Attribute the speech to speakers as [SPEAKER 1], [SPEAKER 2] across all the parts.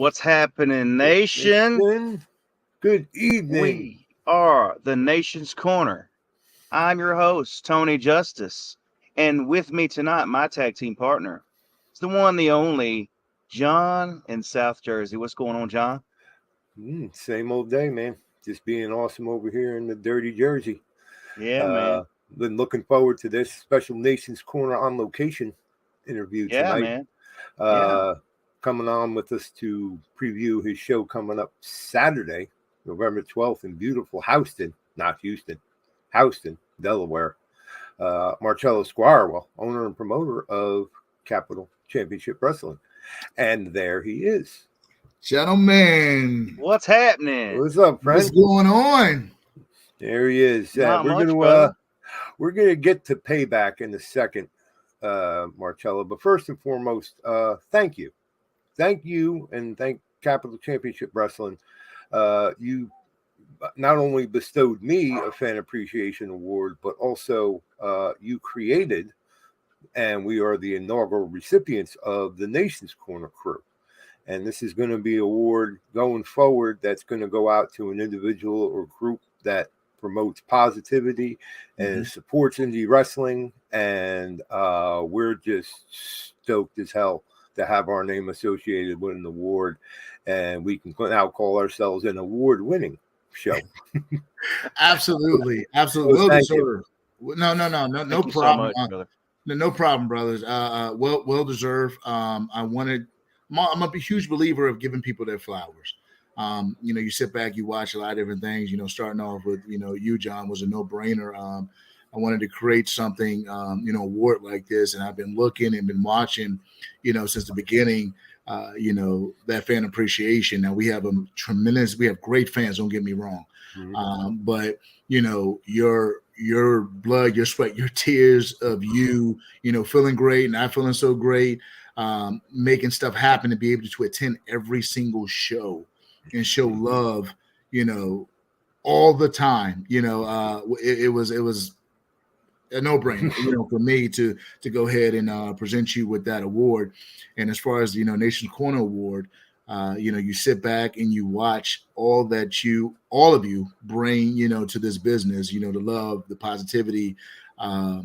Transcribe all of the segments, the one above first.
[SPEAKER 1] What's happening, nation?
[SPEAKER 2] Good evening.
[SPEAKER 1] We are the Nation's Corner. I'm your host, Tony Justice. And with me tonight, my tag team partner, is the one, the only, John in South Jersey. What's going on, John?
[SPEAKER 2] Same old day, man. Just being awesome over here in the dirty Jersey.
[SPEAKER 1] Yeah, man.
[SPEAKER 2] Been looking forward to this special Nation's Corner on location interview
[SPEAKER 1] Yeah,
[SPEAKER 2] tonight.
[SPEAKER 1] man. Yeah.
[SPEAKER 2] Coming on with us to preview his show coming up Saturday, November 12th in beautiful Houston, not Houston, Houston, Delaware. Marchello Squirewell, owner and promoter of Capital Championship Wrestling. And there he is.
[SPEAKER 3] Gentlemen,
[SPEAKER 1] What's happening?
[SPEAKER 2] What's up, friend?
[SPEAKER 3] what's going on?
[SPEAKER 2] There he is.
[SPEAKER 1] Not
[SPEAKER 2] we're
[SPEAKER 1] much,
[SPEAKER 2] gonna
[SPEAKER 1] brother.
[SPEAKER 2] we're gonna get to Payback in a second, Marcello. But first and foremost, thank you, and thank Capital Championship Wrestling. You not only bestowed me a fan appreciation award, but also you created, and we are the inaugural recipients of the Nation's Corner crew. And this is going to be an award going forward that's going to go out to an individual or group that promotes positivity and supports indie wrestling. And we're just stoked as hell to have our name associated with an award. And we can now call ourselves an award-winning show.
[SPEAKER 3] Absolutely.
[SPEAKER 2] Well,
[SPEAKER 3] Well deserved. No
[SPEAKER 1] Thank you so
[SPEAKER 3] problem.
[SPEAKER 1] much, brother.
[SPEAKER 3] No problem, brothers. Well deserved. I'm a huge believer of giving people their flowers. You sit back, you watch a lot of different things. Starting off with, you, John, was a no-brainer. I wanted to create something, award like this, and I've been looking and been watching, since the beginning. That fan appreciation. Now we have we have great fans. Don't get me wrong, but your blood, your sweat, your tears of you, feeling great and not feeling so great. Making stuff happen to be able to attend every single show and show love, all the time. It was a no-brainer, for me to go ahead and present you with that award. And as far as Nation's Corner Award, you sit back and you watch all of you bring, to this business, the love, the positivity, how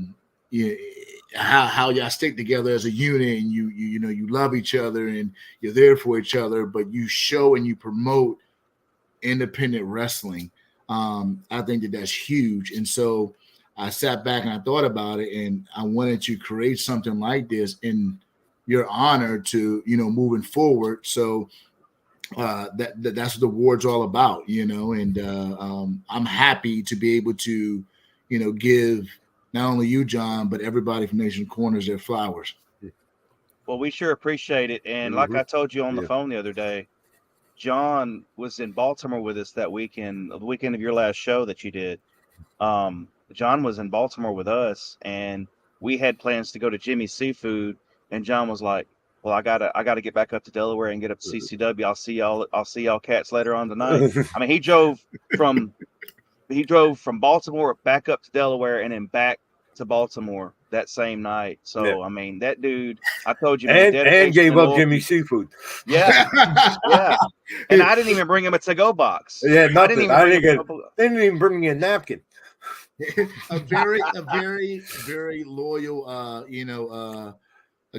[SPEAKER 3] y'all stick together as a unit, and you love each other and you're there for each other, but you show and you promote independent wrestling. I think that's huge. And so I sat back and I thought about it, and I wanted to create something like this in your honor to, moving forward. So that's what the award's all about, and I'm happy to be able to, give not only you, John, but everybody from Nation Corners their flowers.
[SPEAKER 1] Well, we sure appreciate it. And like I told you on the phone the other day, John was in Baltimore with us that weekend, the weekend of your last show that you did. John was in Baltimore with us, and we had plans to go to Jimmy's Seafood. And John was like, "Well, I gotta get back up to Delaware and get up to CCW. I'll see y'all cats later on tonight." I mean, he drove from Baltimore back up to Delaware and then back to Baltimore that same night. So I mean, that dude, I told you, man,
[SPEAKER 2] and gave up Jimmy's Seafood.
[SPEAKER 1] Yeah, yeah. And I didn't even bring him a to-go box.
[SPEAKER 2] Yeah, nothing.
[SPEAKER 1] They
[SPEAKER 2] didn't even bring me a napkin.
[SPEAKER 3] a very very loyal a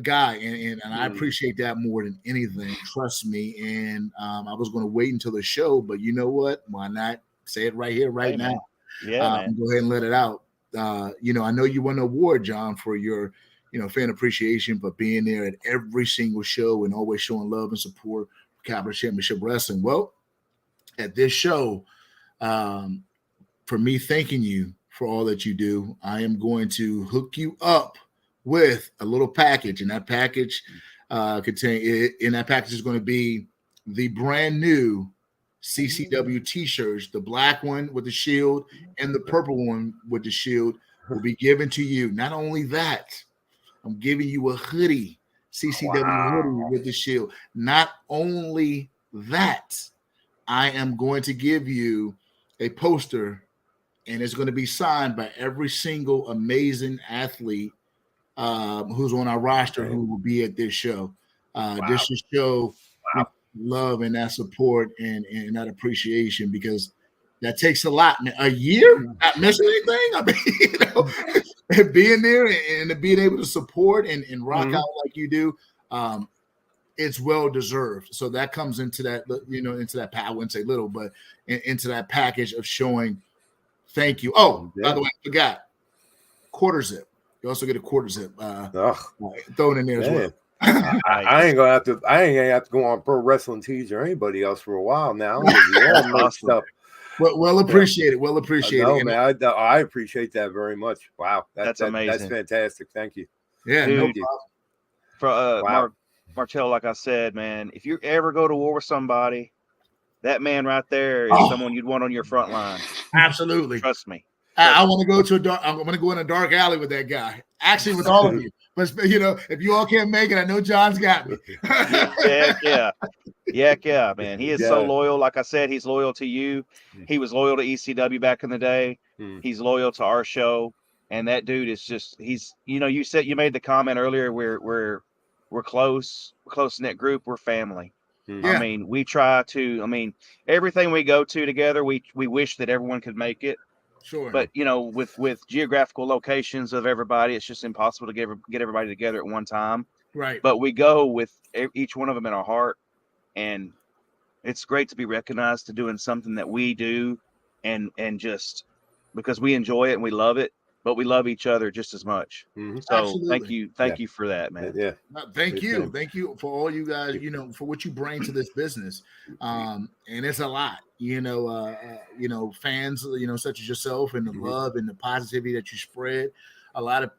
[SPEAKER 3] guy, and I appreciate that more than anything. Trust me. And I was going to wait until the show, but you know what? Why not say it right here, right now?
[SPEAKER 1] Man. Yeah, man.
[SPEAKER 3] Go ahead and let it out. I know you won an award, John, for your fan appreciation, but being there at every single show and always showing love and support for Capital Championship Wrestling. Well, at this show, for me thanking you for all that you do, I am going to hook you up with a little package, and that package is going to be the brand new CCW t-shirts. The black one with the shield and the purple one with the shield will be given to you. Not only that, I'm giving you a hoodie, CCW hoodie with the shield. Not only that, I am going to give you a poster, and it's going to be signed by every single amazing athlete who's on our roster who will be at this show. This is show love and that support and that appreciation, because that takes a lot, man. A year not missing anything. I mean, and being there and being able to support and rock out like you do, it's well deserved. So that comes into that, into that. I wouldn't say little, but into that package of showing thank you. Oh, by the way, I forgot quarter zip. You also get a quarter zip thrown in there as well.
[SPEAKER 2] I ain't gonna have to go on Pro Wrestling Tees or anybody else for a while now. Stuff.
[SPEAKER 3] Well appreciated. Well appreciated.
[SPEAKER 2] Man, I appreciate that very much. Wow, that's amazing. That's fantastic. Thank you.
[SPEAKER 3] Yeah,
[SPEAKER 1] dude, no problem. Marchello, like I said, man, if you ever go to war with somebody, that man right there is someone you'd want on your front line.
[SPEAKER 3] Absolutely.
[SPEAKER 1] Trust me.
[SPEAKER 3] I want to go to I'm going to go in a dark alley with that guy. Actually, with all of you. But if you all can't make it, I know John's got me.
[SPEAKER 1] Yeah, man. He is so loyal. Like I said, he's loyal to you. He was loyal to ECW back in the day. He's loyal to our show. And that dude is just, you said, you made the comment earlier, we're close-knit group. We're family.
[SPEAKER 3] Yeah.
[SPEAKER 1] I mean, we try to, everything we go to together, we wish that everyone could make it.
[SPEAKER 3] Sure.
[SPEAKER 1] But, with geographical locations of everybody, it's just impossible to get everybody together at one time.
[SPEAKER 3] Right.
[SPEAKER 1] But we go with each one of them in our heart. And it's great to be recognized to doing something that we do and just because we enjoy it and we love it, but we love each other just as much. So
[SPEAKER 3] Absolutely.
[SPEAKER 1] thank you for that, man.
[SPEAKER 2] Yeah.
[SPEAKER 3] Thank you for all you guys, for what you bring to this business. And it's a lot, fans, such as yourself, and the love and the positivity that you spread. A lot of,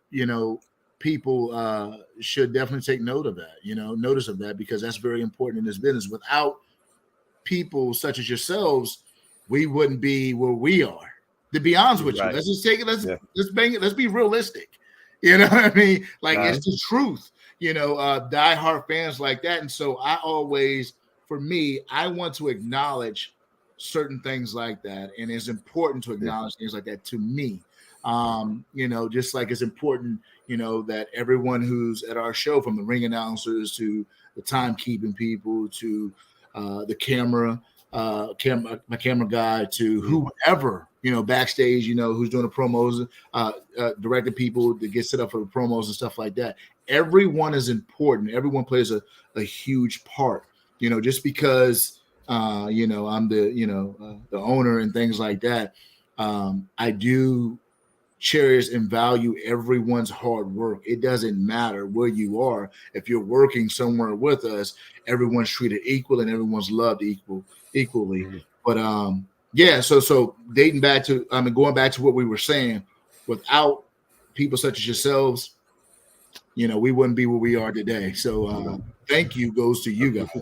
[SPEAKER 3] people should definitely take notice of that, because that's very important in this business. Without people such as yourselves, we wouldn't be where we are. To be honest with you, let's just take it. Let's bang it. Let's be realistic. You know what I mean? Like it's the truth. Diehard fans like that, and so I always, for me, I want to acknowledge certain things like that, and it's important to acknowledge things like that to me. Just like it's important, that everyone who's at our show, from the ring announcers to the timekeeping people to the my camera guy to whoever, backstage, who's doing the promos, directing people to get set up for the promos and stuff like that. Everyone is important. Everyone plays a huge part, just because, I'm the owner and things like that. I do cherish and value everyone's hard work. It doesn't matter where you are. If you're working somewhere with us, everyone's treated equal and everyone's loved equally. But so going back to what we were saying, without people such as yourselves, we wouldn't be where we are today. So thank you goes to you guys.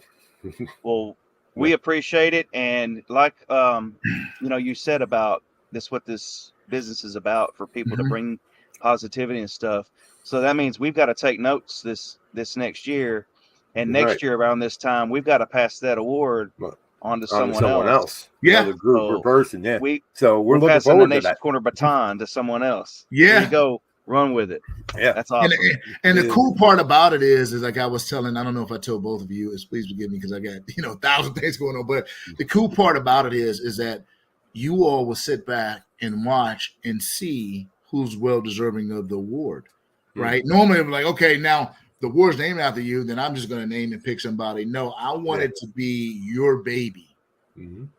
[SPEAKER 1] Well, we appreciate it. And like you said about this, what this business is about, for people to bring positivity and stuff. So that means we've got to take notes this next year, and next year around this time we've got to pass that award on to someone else.
[SPEAKER 2] Yeah, another group or person. Yeah.
[SPEAKER 1] We're
[SPEAKER 2] looking
[SPEAKER 1] passing
[SPEAKER 2] forward
[SPEAKER 1] the
[SPEAKER 2] to that.
[SPEAKER 1] Nation's Corner baton to someone else.
[SPEAKER 3] Yeah.
[SPEAKER 1] Here you go, run with it.
[SPEAKER 2] Yeah,
[SPEAKER 1] that's awesome.
[SPEAKER 3] And the cool part about it is like I was telling, I don't know if I told both of you, please forgive me because I got 1,000 things going on. But the cool part about it is that you all will sit back and watch and see who's well deserving of the award, right? Normally, I'm like, okay, now the award's named after you, then I'm just going to name and pick somebody. No, I want it to be your baby.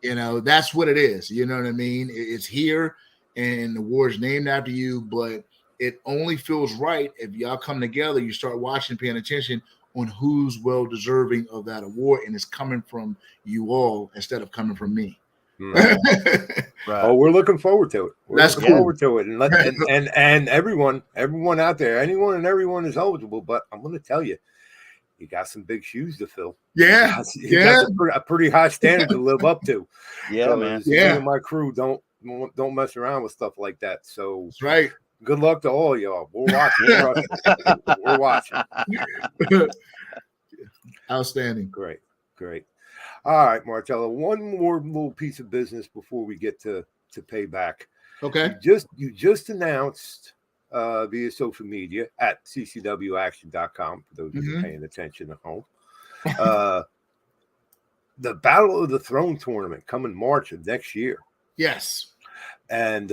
[SPEAKER 3] That's what it is. You know what I mean? It's here, and the award's named after you, but it only feels right if y'all come together, you start watching, paying attention on who's well deserving of that award, and it's coming from you all instead of coming from me.
[SPEAKER 2] Right. Oh, we're looking forward to it. Forward to it, and everyone out there, anyone and everyone is eligible. But I'm going to tell you, you got some big shoes to fill.
[SPEAKER 3] Yeah,
[SPEAKER 2] you got a pretty high standard to live up to.
[SPEAKER 1] Yeah, man.
[SPEAKER 2] Me and my crew don't mess around with stuff like that. So
[SPEAKER 3] that's right.
[SPEAKER 2] Good luck to all y'all. We're watching. We're watching.
[SPEAKER 3] Outstanding.
[SPEAKER 2] Great. All right, Marchello. One more little piece of business before we get to payback.
[SPEAKER 3] Okay.
[SPEAKER 2] You just announced via social media at ccwaction.com for those of you paying attention at home. the Battle of the Throne tournament coming March of next year.
[SPEAKER 3] Yes.
[SPEAKER 2] And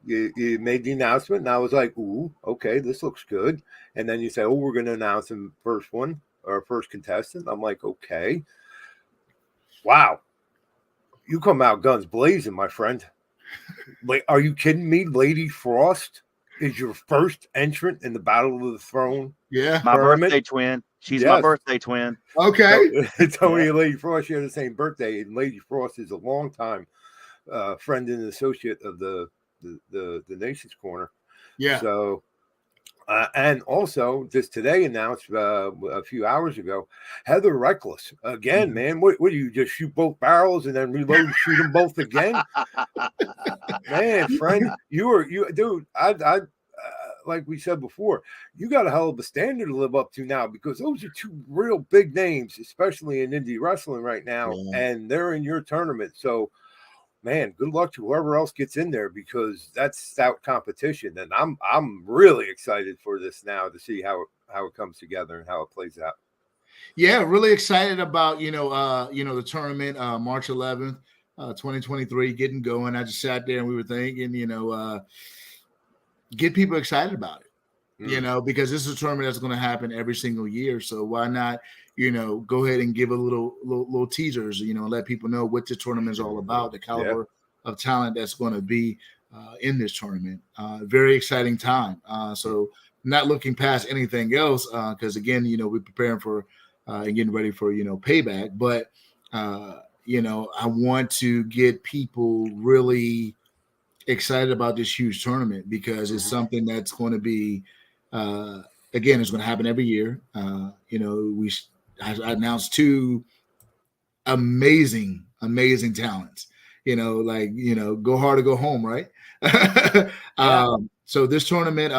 [SPEAKER 2] you made the announcement, and I was like, ooh, okay, this looks good. And then you say, oh, we're going to announce the first one, or first contestant. I'm like, okay. Wow. You come out guns blazing, my friend. Like, are you kidding me? Lady Frost is your first entrant in the Battle of the Throne.
[SPEAKER 3] Yeah.
[SPEAKER 1] My
[SPEAKER 2] tournament?
[SPEAKER 1] birthday twin. She's my birthday twin.
[SPEAKER 3] Okay.
[SPEAKER 2] Tell me, Lady Frost, she had the same birthday, and Lady Frost is a longtime friend and associate of the Nation's Corner.
[SPEAKER 3] Yeah.
[SPEAKER 2] So, and also just today announced a few hours ago, Heather Reckless again. Man, what do you just shoot both barrels and then reload and shoot them both again? Man, friend, dude. I like we said before, you got a hell of a standard to live up to now, because those are two real big names, especially in indie wrestling right now, and they're in your tournament. So, man, good luck to whoever else gets in there, because that's stout competition, and I'm really excited for this now to see how it comes together and how it plays out.
[SPEAKER 3] Yeah, really excited about the tournament, March 11th, 2023, getting going. I just sat there and we were thinking, get people excited about it, because this is a tournament that's going to happen every single year. So why not, go ahead and give a little teasers, and let people know what the tournament is all about, the caliber of talent that's going to be in this tournament. Very exciting time. So not looking past anything else, because again, we're preparing for and getting ready for, Payback. But, I want to get people really excited about this huge tournament, because it's something that's going to be, again, it's going to happen every year. I announced two amazing talents, go hard or go home. Right. So this tournament,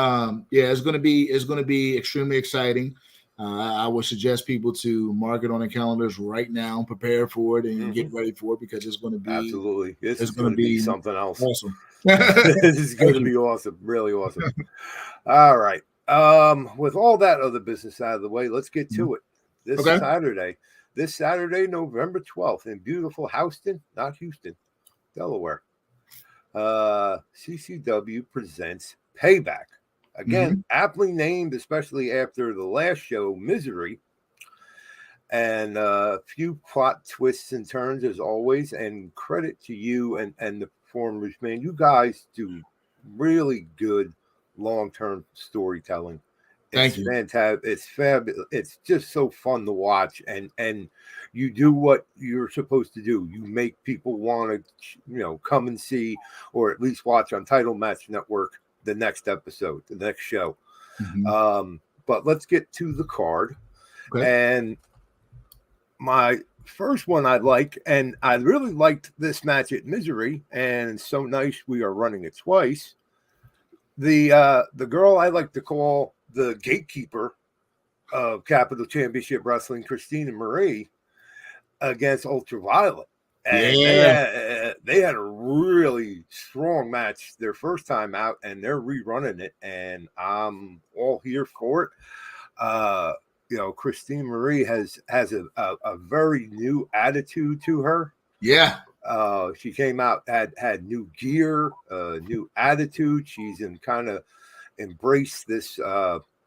[SPEAKER 3] it's going to be extremely exciting. I would suggest people to mark it on their calendars right now, prepare for it, and get ready for it, because it's going to be
[SPEAKER 2] absolutely. This is going to be something else.
[SPEAKER 3] Awesome.
[SPEAKER 2] This is going to be awesome, really awesome. All right. With all that other business out of the way, let's get to it. This Saturday, November 12th, in beautiful Houston, not Houston, Delaware. CCW presents Payback. Again, aptly named, especially after the last show, Misery. And a few plot twists and turns, as always. And credit to you and the performers, man. You guys do really good long-term storytelling.
[SPEAKER 3] Thank you.
[SPEAKER 2] Fantastic. It's fabulous. It's just so fun to watch, and you do what you're supposed to do. You make people want to, come and see, or at least watch on Title Match Network the next episode, the next show. But let's get to the card. Okay. And my first one I like, and I really liked this match at Misery, and it's so nice we are running it twice. The girl I like to call the gatekeeper of Capital Championship Wrestling, Christina Marie, against Ultraviolet. And they had a really strong match their first time out, and they're rerunning it, and I'm all here for it. Christine Marie has a very new attitude to her. Yeah. She came out, had new gear, new attitude. She's kind of embraced this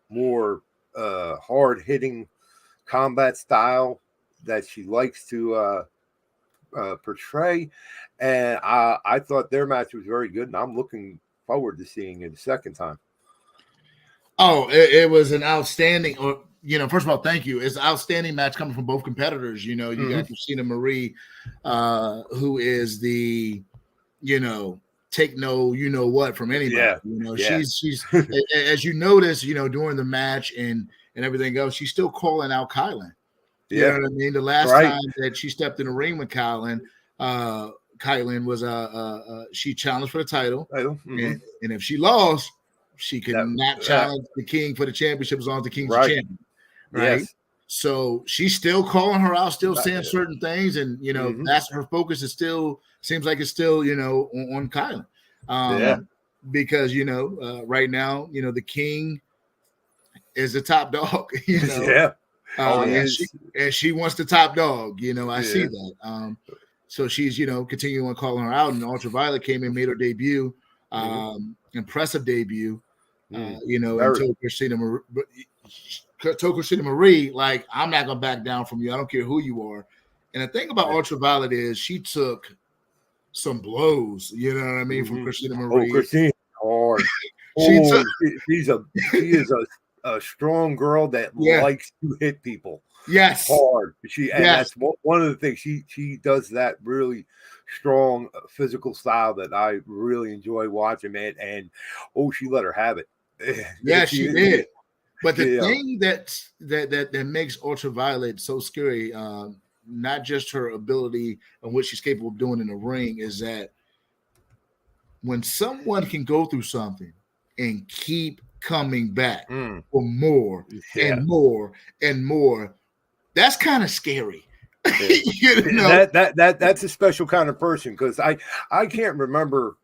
[SPEAKER 2] more hard-hitting combat style that she likes to portray. And I thought their match was very good, and I'm looking forward to seeing it a second time.
[SPEAKER 3] Oh, it was an outstanding, first of all, thank you. It's an outstanding match coming from both competitors. You got Christina Marie, who is the, take no, what from anybody. She's as you notice, during the match and everything else, she's still calling out Kylan. You know what I mean? The last time that she stepped in the ring with Kylan was she challenged for the title. And if she lost, she could not challenge the king for the championship as long as the king's the champion. Right. Yes. So she's still calling her out, still saying certain things, and that's her focus is still seems like it's still on Kylan. Because right now the king is the top dog. And she wants the top dog. I see that. So she's continuing on calling her out. And Ultraviolet came and made her debut, impressive debut. And told Christina Marie, like, I'm not gonna back down from you. I don't care who you are. And the thing about Ultraviolet is she took some blows, you know what I mean, from Christina Marie.
[SPEAKER 2] Oh, Christina, hard. She is a strong girl that likes to hit people.
[SPEAKER 3] Yes,
[SPEAKER 2] hard. That's one of the things she does, that really strong physical style that I really enjoy watching, man. And she let her have it.
[SPEAKER 3] Yeah, she did. But the thing that makes Ultraviolet so scary, not just her ability and what she's capable of doing in the ring, is that when someone can go through something and keep coming back for more and more and more, that's kind of scary.
[SPEAKER 2] That's a special kind of person, because I can't remember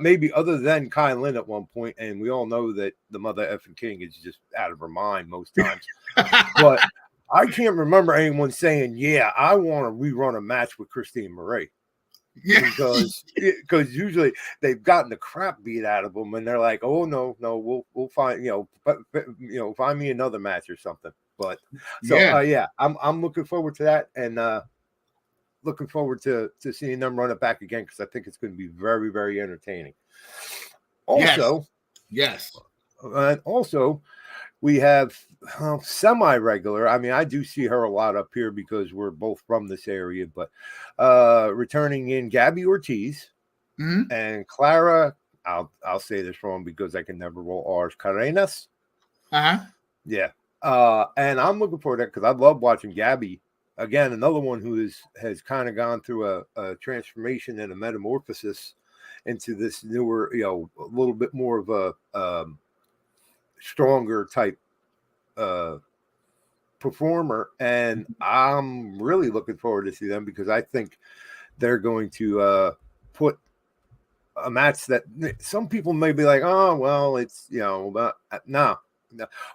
[SPEAKER 2] maybe other than Kai Lynn at one point, and we all know that the mother effing King is just out of her mind most times. But I can't remember anyone saying, "Yeah, I want to rerun a match with Christine Marie." Yeah. Because usually they've gotten the crap beat out of them, and they're like, "Oh no, we'll find find me another match or something." But I'm looking forward to that, and looking forward to seeing them run it back again, because I think it's going to be very, very entertaining. Also, and also we have semi-regular. I mean, I do see her a lot up here because we're both from this area, but returning in Gabby Ortiz and Clara. I'll say this wrong because I can never roll R's. Carenas. Yeah. And I'm looking forward to that, because I love watching Gabby. Again, another one who has kind of gone through a transformation and a metamorphosis into this newer, a little bit more of a stronger type performer. And I'm really looking forward to see them, because I think they're going to put a match that some people may be like, oh, well, it's, but no.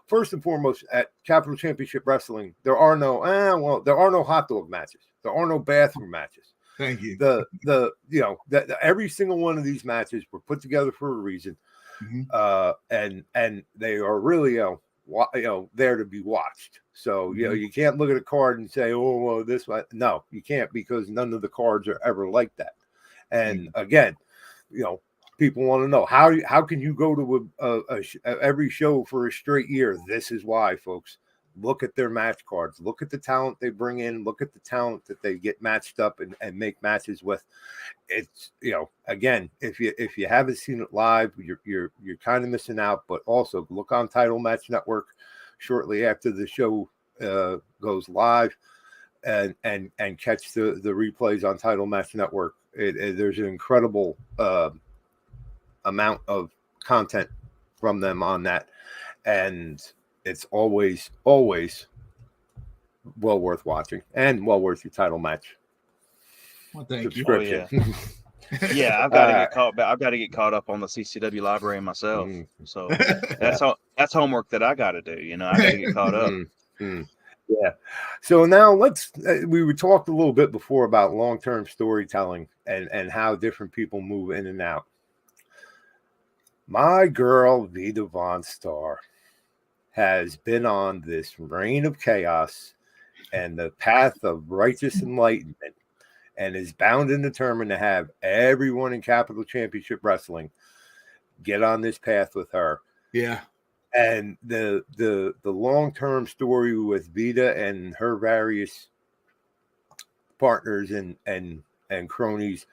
[SPEAKER 2] First and foremost, at Capital Championship Wrestling, there are no hot dog matches. There are no bathroom matches.
[SPEAKER 3] Thank you.
[SPEAKER 2] Every single one of these matches were put together for a reason, and they are really there to be watched. So you can't look at a card and say, oh, well, this one. No, you can't, because none of the cards are ever like that. And again, people want to know how can you go to every show for a straight year? This is why, folks. Look at their match cards. Look at the talent they bring in. Look at the talent that they get matched up and make matches with. It's again, if you haven't seen it live, you're kind of missing out. But also look on Title Match Network shortly after the show goes live, and catch the replays on Title Match Network. There's an incredible amount of content from them on that, and it's always well worth watching and well worth your title match.
[SPEAKER 3] Well, thank you.
[SPEAKER 1] Yeah, I've got to get caught up on the CCW library myself. So that's homework that I got to do. I got to get caught up.
[SPEAKER 2] Yeah. So now we talked a little bit before about long-term storytelling and how different people move in and out. My girl Vita Von Star has been on this reign of chaos and the path of righteous enlightenment, and is bound and determined to have everyone in Capital Championship Wrestling get on this path with her.
[SPEAKER 3] Yeah.
[SPEAKER 2] And the long-term story with Vita and her various partners and cronies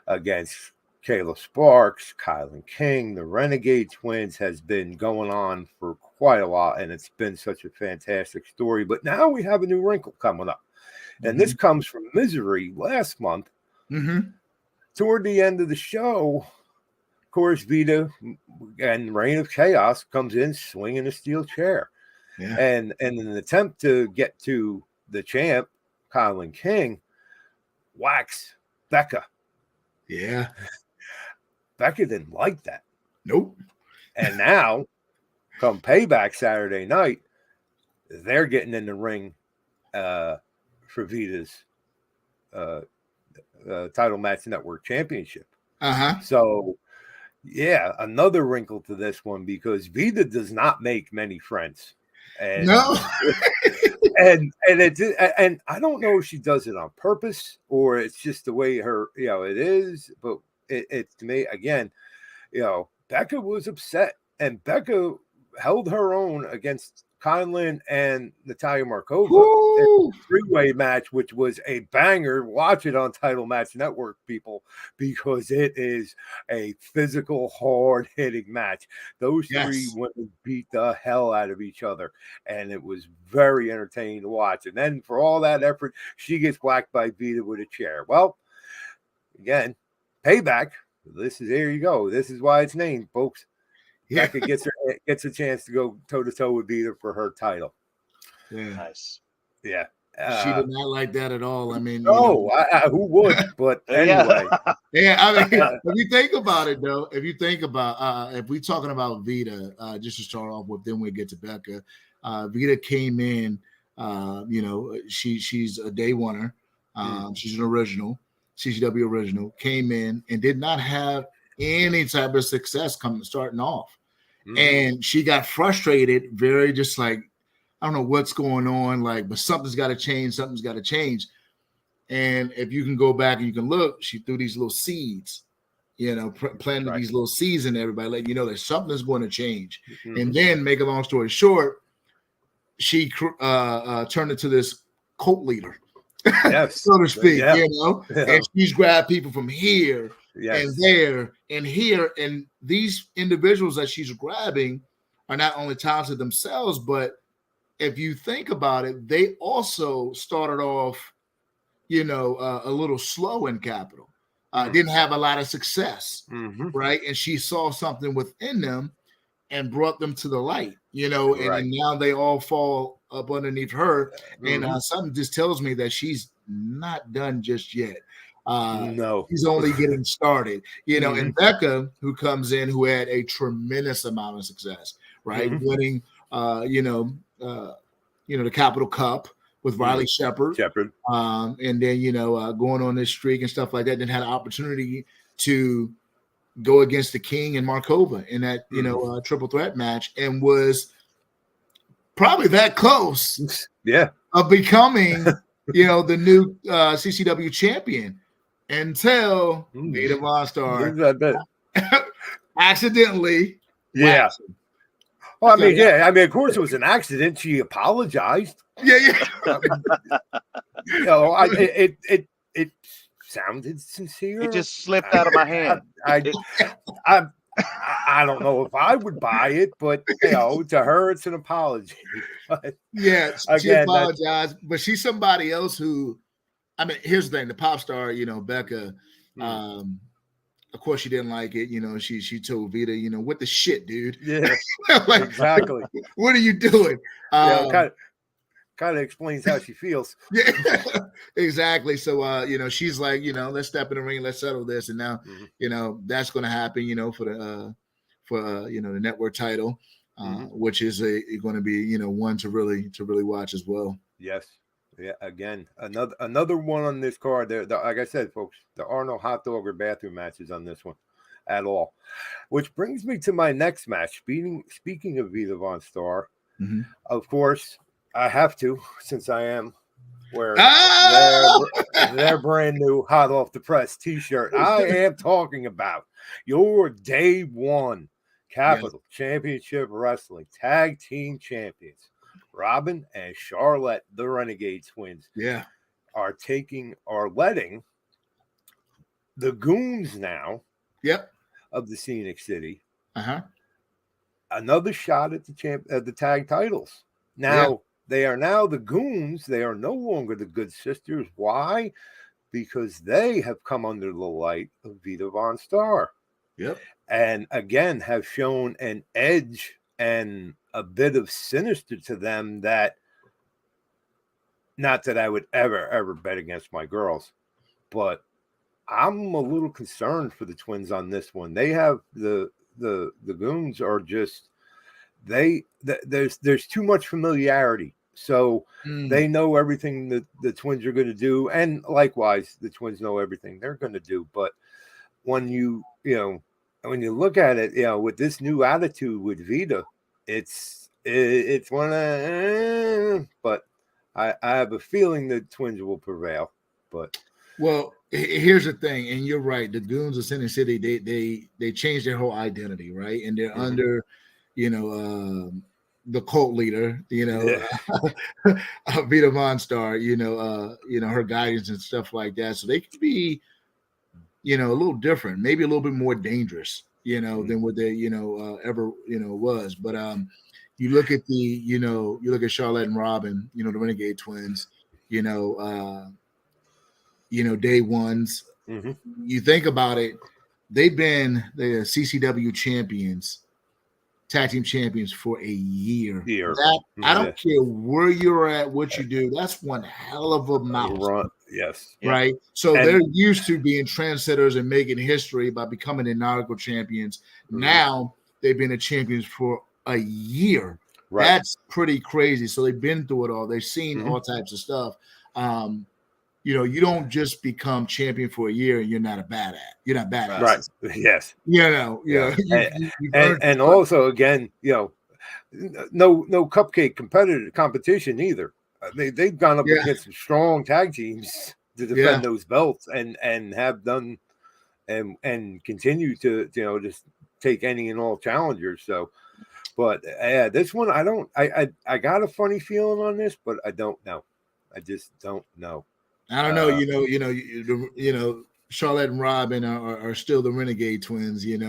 [SPEAKER 2] against Kayla Sparks, Kylan King, the Renegade Twins, has been going on for quite a while, and it's been such a fantastic story. But now we have a new wrinkle coming up, and this comes from Misery last month. Toward the end of the show, of course, Vita and Reign of Chaos comes in swinging a steel chair, and in an attempt to get to the champ, Kylan King, whacks Becca.
[SPEAKER 3] Yeah.
[SPEAKER 2] Becca didn't like that.
[SPEAKER 3] Nope.
[SPEAKER 2] And now, come Payback Saturday night, they're getting in the ring for Vita's title match network championship. So, yeah, another wrinkle to this one because Vita does not make many friends. And,
[SPEAKER 3] no.
[SPEAKER 2] and I don't know if she does it on purpose or it's just the way it is. But it's to me, again, Becca was upset and Becca held her own against Conlon and Natalia Markova in a three-way match, which was a banger. Watch it on Title Match Network, people, because it is a physical, hard-hitting match. Those three women beat the hell out of each other, and it was very entertaining to watch. And then for all that effort, she gets whacked by Vita with a chair. Well, again, Payback. There you go. This is why it's named, folks. Becca gets a chance to go toe to toe with Vita for her title.
[SPEAKER 3] Yeah,
[SPEAKER 1] nice.
[SPEAKER 2] Yeah,
[SPEAKER 3] she did not like that at all. I mean,
[SPEAKER 2] who would? But anyway,
[SPEAKER 3] I mean, if you think about it, though, if we're talking about Vita, just to start off with, then we get to Becca. Vita came in. She's a day oneer. She's an original, CCW original. Came in and did not have any type of success starting off. And she got frustrated, very just like, I don't know what's going on, but something's got to change. And if you can go back and you can look, she threw these little seeds, planted these little seeds in everybody, letting you know that something's going to change. And then, make a long story short, she turned into this cult leader, so to speak, and she's grabbed people from here and there and here. And these individuals that she's grabbing are not only talented themselves, but if you think about it, they also started off, a little slow in Capital, didn't have a lot of success, right? And she saw something within them and brought them to the light, and now they all fall up underneath her. And something just tells me that she's not done just yet.
[SPEAKER 2] No,
[SPEAKER 3] he's only getting started, and Becca, who comes in, who had a tremendous amount of success, right? Winning, the Capital Cup with Riley Shepard. And then, going on this streak and stuff like that, then had an opportunity to go against the King and Markova in that, triple threat match, and was probably that close of becoming, the new CCW champion until Vita Von Star accidentally.
[SPEAKER 2] Yeah. Well, of course it was an accident. She apologized. It sounded sincere.
[SPEAKER 1] It just slipped out of my hand.
[SPEAKER 2] I don't know if I would buy it, but to her it's an apology. But,
[SPEAKER 3] she apologized, but she's somebody else who, here's the thing: the pop star, Becca. Of course, she didn't like it. She told Vita, what the shit, dude?
[SPEAKER 2] Yeah, exactly.
[SPEAKER 3] What are you doing?
[SPEAKER 2] Kind of explains how she feels.
[SPEAKER 3] Yeah, exactly. So, she's like, let's step in the ring, let's settle this, and now, that's going to happen, for the network title, which is going to be, one to really watch as well.
[SPEAKER 2] Yes. Yeah. Again, another one on this card. There, like I said, folks, there are no hot dog or bathroom matches on this one at all. Which brings me to my next match. Speaking of Vita Von Star, of course, I have to, since I am wearing their brand new hot off the press t-shirt. I am talking about your day one Capital Championship Wrestling Tag Team Champions. Robin and Charlotte, the Renegade Twins, are letting the Goons now of the Scenic City another shot at the tag titles. Now, they are now the Goons. They are no longer the Good Sisters. Why? Because they have come under the light of Vita Von Star. And again, have shown an edge and a bit of sinister to them that, not that I would ever bet against my girls, but I'm a little concerned for the Twins on this one. They have the Goons are just there's too much familiarity So they know everything that the twins are going to do. And likewise, the twins know everything they're going to do. But when you look at it, with this new attitude with Vita, it's one of, but I have a feeling the twins will prevail. But
[SPEAKER 3] well, here's the thing, and you're right. The Goons of Sin City, they changed their whole identity, right? And they're under, the cult leader, Vita Monstar, her guidance and stuff like that. So they can be, a little different, maybe a little bit more dangerous, than what they, ever, was. But you look at you look at Charlotte and Robin, the Renegade Twins, day ones.
[SPEAKER 2] Mm-hmm.
[SPEAKER 3] You think about it, they've been the CCW champions, tag team champions for a year. I don't care where you're at, what you do. That's one hell of a milestone.
[SPEAKER 2] Yes.
[SPEAKER 3] Right. So they're used to being trendsetters and making history by becoming inaugural champions. Now they've been the champions for a year. Right. That's pretty crazy. So they've been through it all. They've seen all types of stuff. You don't just become champion for a year and you're not badass. You're not badass.
[SPEAKER 2] Right. Yes.
[SPEAKER 3] And
[SPEAKER 2] also, again, no cupcake competition either. They've gone up against some strong tag teams to defend those belts and have done and continue to just take any and all challengers. So, but this one I got a funny feeling on this, but I don't know. I just don't know.
[SPEAKER 3] I don't know. Charlotte and Robin are still the Renegade Twins, and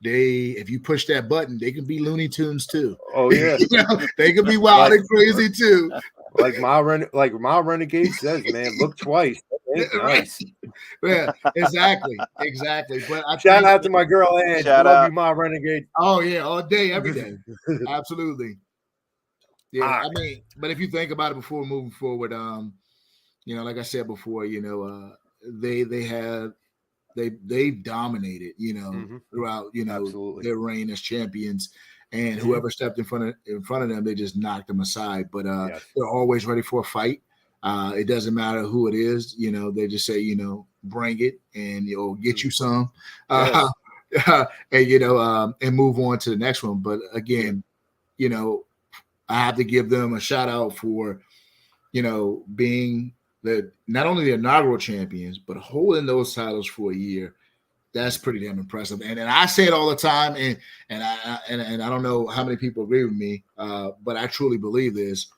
[SPEAKER 3] they if you push that button, they can be Looney Tunes too.
[SPEAKER 2] Oh yeah,
[SPEAKER 3] they can be wild and crazy too.
[SPEAKER 2] Like my Renegade says, man, look twice. Nice.
[SPEAKER 3] Yeah, exactly. But
[SPEAKER 2] shout out to my girl Ann. Love you, my Renegade.
[SPEAKER 3] Oh yeah, all day, every day. Absolutely. Yeah, but if you think about it before moving forward, like I said before, they've dominated, throughout,
[SPEAKER 2] Absolutely.
[SPEAKER 3] their reign as champions, and whoever stepped in front of them, they just knocked them aside. But they're always ready for a fight. It doesn't matter who it is, they just say, bring it and get you some, and and move on to the next one. But again, I have to give them a shout out for, being not only the inaugural champions, but holding those titles for a year. That's pretty damn impressive. And I say it all the time, and I don't know how many people agree with me, but I truly believe this.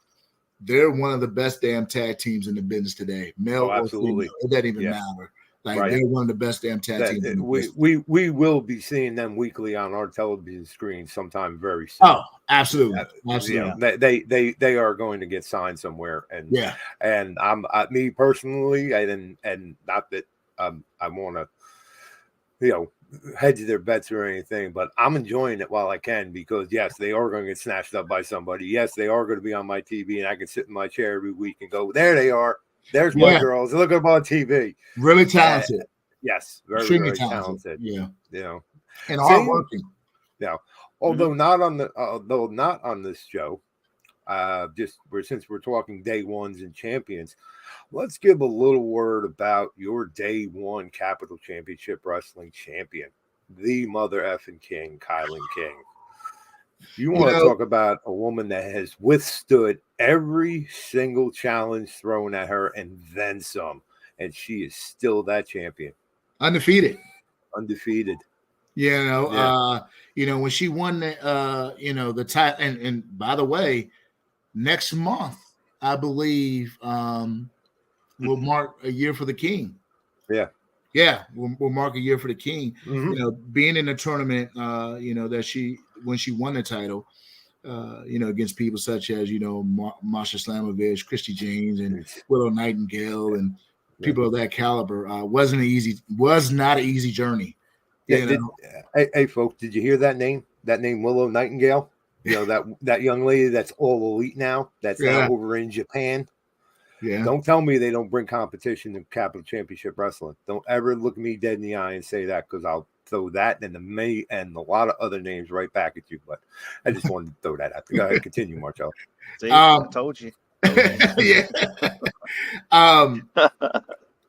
[SPEAKER 3] They're one of the best damn tag teams in the business today. Male or female, it doesn't even matter. Like they're one of the best damn tag teams. In the business.
[SPEAKER 2] We will be seeing them weekly on our television screen sometime very soon.
[SPEAKER 3] Oh, absolutely.
[SPEAKER 2] They are going to get signed somewhere, and me personally, and not that I want to hedge their bets or anything, but I'm enjoying it while I can, because yes, they are going to get snatched up by somebody. Yes, they are going to be on my TV, and I can sit in my chair every week and go, there they are. There's my girls. Look at them on TV.
[SPEAKER 3] Really talented.
[SPEAKER 2] Yes, very talented.
[SPEAKER 3] Yeah,
[SPEAKER 2] and
[SPEAKER 3] hardworking.
[SPEAKER 2] Yeah, although not on this show. Since we're talking day ones and champions, let's give a little word about your day one Capital Championship Wrestling champion, the mother effing king, Kylan King. You want to talk about a woman that has withstood every single challenge thrown at her and then some, and she is still that champion.
[SPEAKER 3] Undefeated.
[SPEAKER 2] When
[SPEAKER 3] she won the title, and by the way, next month, I believe, will mark a year for the king. Yeah, we'll mark a year for the king. Being in the tournament, when she won the title, against people such as, Masha Slamovich, Christy James, and Willow Nightingale, and people of that caliber, was not an easy journey.
[SPEAKER 2] Hey, folks, did you hear that name? That name, Willow Nightingale? That young lady that's all elite now, that's now over in Japan. Yeah. Don't tell me they don't bring competition to Capital Championship Wrestling. Don't ever look me dead in the eye and say that, because throw that and and a lot of other names right back at you. But I just wanted to throw that out there. Go ahead, continue, Marchello.
[SPEAKER 1] See, I told you.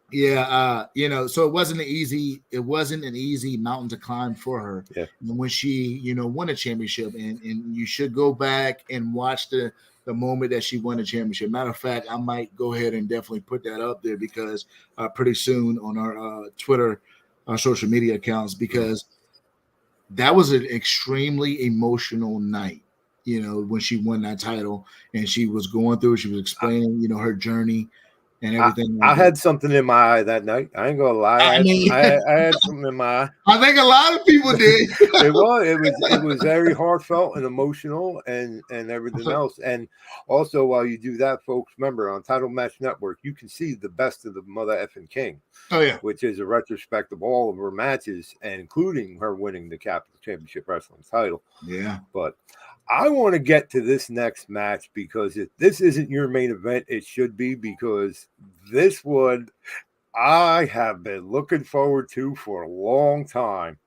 [SPEAKER 3] Yeah. So it wasn't an easy mountain to climb for her.
[SPEAKER 2] Yeah.
[SPEAKER 3] And when she, won a championship, and you should go back and watch the moment that she won a championship. Matter of fact, I might go ahead and definitely put that up there, because pretty soon on our Twitter, our social media accounts, because that was an extremely emotional night, when she won that title, and she was going through, she was explaining, her journey and everything.
[SPEAKER 2] I had something in my eye that night. I ain't gonna lie. I had something in my eye.
[SPEAKER 3] I think a lot of people did.
[SPEAKER 2] It was very heartfelt and emotional and everything else. And also, while you do that, folks, remember on Title Match Network, you can see the best of the Mother Effing King.
[SPEAKER 3] Oh yeah,
[SPEAKER 2] which is a retrospect of all of her matches, and including her winning the Capital Championship Wrestling title.
[SPEAKER 3] Yeah,
[SPEAKER 2] but I want to get to this next match, because if this isn't your main event, it should be, because this one I have been looking forward to for a long time.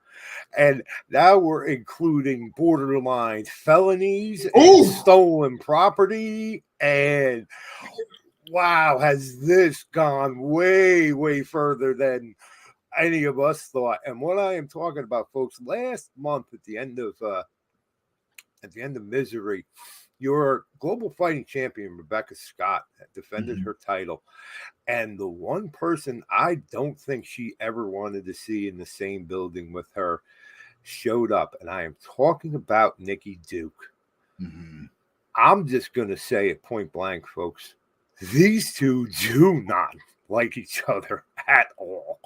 [SPEAKER 2] And now we're including borderline felonies and stolen property. And wow, has this gone way, way further than any of us thought. And what I am talking about, folks, last month at the end of Misery, your global fighting champion, Rebecca Scott, defended her title. And the one person I don't think she ever wanted to see in the same building with her showed up. And I am talking about Nikki Duke. I'm just going to say it point blank, folks. These two do not like each other at all.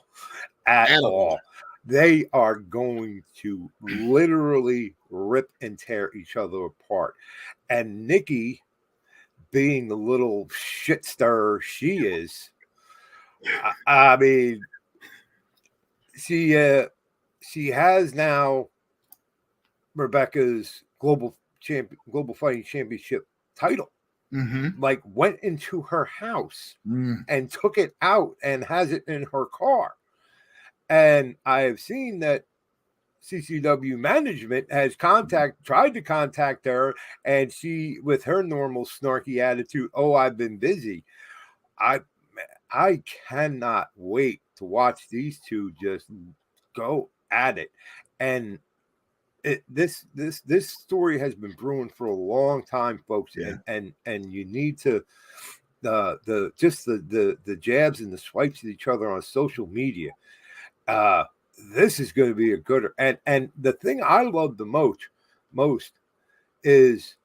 [SPEAKER 2] At all. They are going to literally rip and tear each other apart. And Nikki, being the little shit stirrer she is, I mean, she has now Rebecca's global fighting championship title. Like, went into her house and took it out and has it in her car. And I have seen that CCW management has tried to contact her, and she, with her normal snarky attitude, I've been busy. I cannot wait to watch these two just go at it. And this story has been brewing for a long time, folks. Yeah. And you need to the jabs and the swipes at each other on social media. This is going to be a good. And the thing I love the most is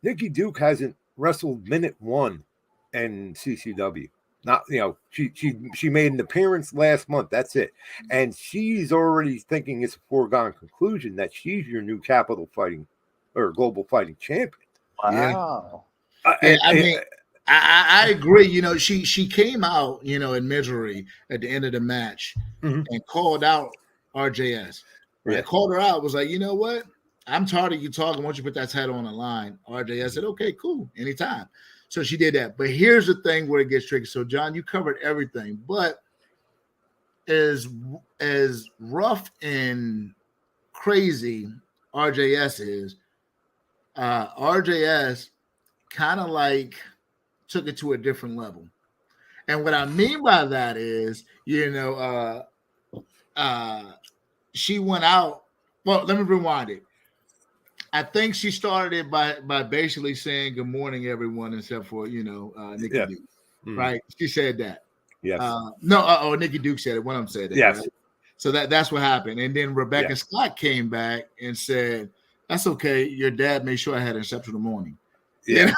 [SPEAKER 2] Nikki Duke hasn't wrestled minute one in CCW. Not, she made an appearance last month. That's it. And she's already thinking it's a foregone conclusion that she's your new Capital Fighting or Global Fighting champion.
[SPEAKER 1] Wow.
[SPEAKER 3] Yeah. I agree. She came out, in Misery at the end of the match and called out RJS. Right? Yeah. Called her out. Was like, you know what? I'm tired of you talking. Why don't you put that title on the line? RJS said, okay, cool. Anytime. So she did that. But here's the thing where it gets tricky. So, John, you covered everything. But as rough and crazy RJS is, RJS kind of like took it to a different level. And what I mean by that is, she went out. Well, let me rewind it. I think she started it by basically saying good morning, everyone, except for Nikki Duke, right? She said that.
[SPEAKER 2] Yes.
[SPEAKER 3] Nikki Duke said it. One of them said that.
[SPEAKER 2] Yes. Right?
[SPEAKER 3] So that's what happened. And then Rebecca Scott came back and said, "That's okay. Your dad made sure I had an exceptional morning."
[SPEAKER 2] Yeah.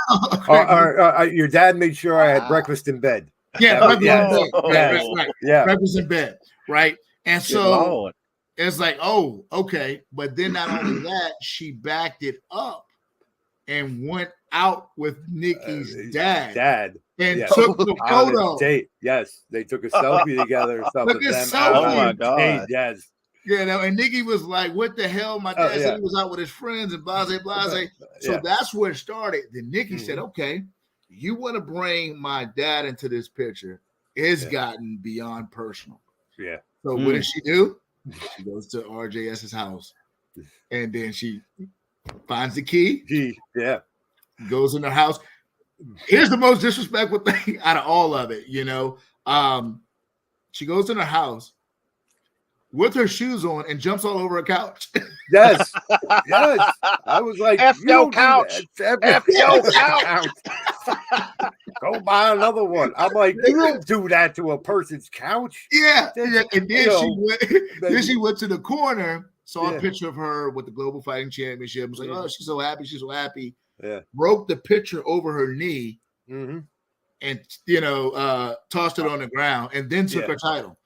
[SPEAKER 2] Your dad made sure I had breakfast in bed.
[SPEAKER 3] Yeah, breakfast in bed. Right. Yeah, breakfast in bed. Right. And so. It's like, oh, okay. But then not only that, she backed it up and went out with Nikki's dad. And took the photo.
[SPEAKER 2] Yes, they took a selfie together.
[SPEAKER 3] Look at selfie.
[SPEAKER 1] Oh my God.
[SPEAKER 2] Yes.
[SPEAKER 3] And Nikki was like, what the hell? My dad said he was out with his friends and blase. So that's where it started. Then Nikki said, okay, you want to bring my dad into this picture. It's gotten beyond personal.
[SPEAKER 2] Yeah.
[SPEAKER 3] So what did she do? She goes to RJS's house, and then she finds the key.
[SPEAKER 2] Yeah.
[SPEAKER 3] Goes in her house. Here's the most disrespectful thing out of all of it, she goes in her house with her shoes on and jumps all over a couch.
[SPEAKER 2] Yes. Yes. I was like,
[SPEAKER 1] F
[SPEAKER 2] you
[SPEAKER 1] your
[SPEAKER 2] don't do
[SPEAKER 1] couch.
[SPEAKER 2] that.
[SPEAKER 1] F your couch.
[SPEAKER 2] Go buy another one. I'm like, you don't do that to a person's couch.
[SPEAKER 3] Yeah. And then she went to the corner, saw
[SPEAKER 2] Yeah.
[SPEAKER 3] a picture of her with the Global Fighting Championship. Was like,
[SPEAKER 2] Mhm.
[SPEAKER 3] oh, she's so happy. She's so happy.
[SPEAKER 2] Yeah.
[SPEAKER 3] Broke the picture over her knee
[SPEAKER 2] Mm-hmm.
[SPEAKER 3] and, tossed it on the ground and then took her title.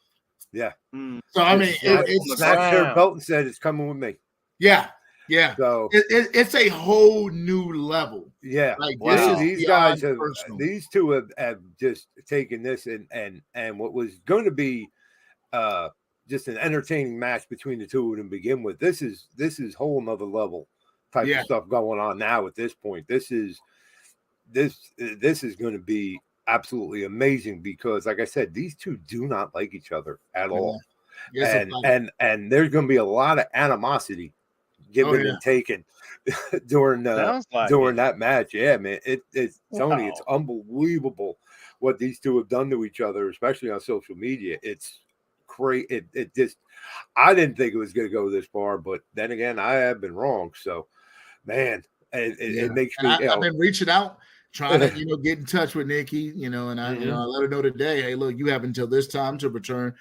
[SPEAKER 2] Yeah.
[SPEAKER 3] So, I mean,
[SPEAKER 2] it's snatched her belt and said, it's coming with me.
[SPEAKER 3] Yeah. Yeah.
[SPEAKER 2] So
[SPEAKER 3] it's a whole new level.
[SPEAKER 2] Yeah.
[SPEAKER 3] Like,
[SPEAKER 2] Wow.
[SPEAKER 3] these
[SPEAKER 2] guys have, these two have just taken this and what was going to be just an entertaining match between the two of them to begin with. This is whole nother level type of stuff going on now at this point. This is going to be absolutely amazing because, like I said, these two do not like each other at all. Yes, and there's going to be a lot of animosity given and taken during that match. Yeah, man, it's Tony. It's unbelievable what these two have done to each other, especially on social media. It's crazy. It just, I didn't think it was going to go this far, but then again, I have been wrong. So, man, it makes me.
[SPEAKER 3] I've been reaching out, trying to get in touch with Nikki, and I I let her know today. Hey, look, you have until this time to return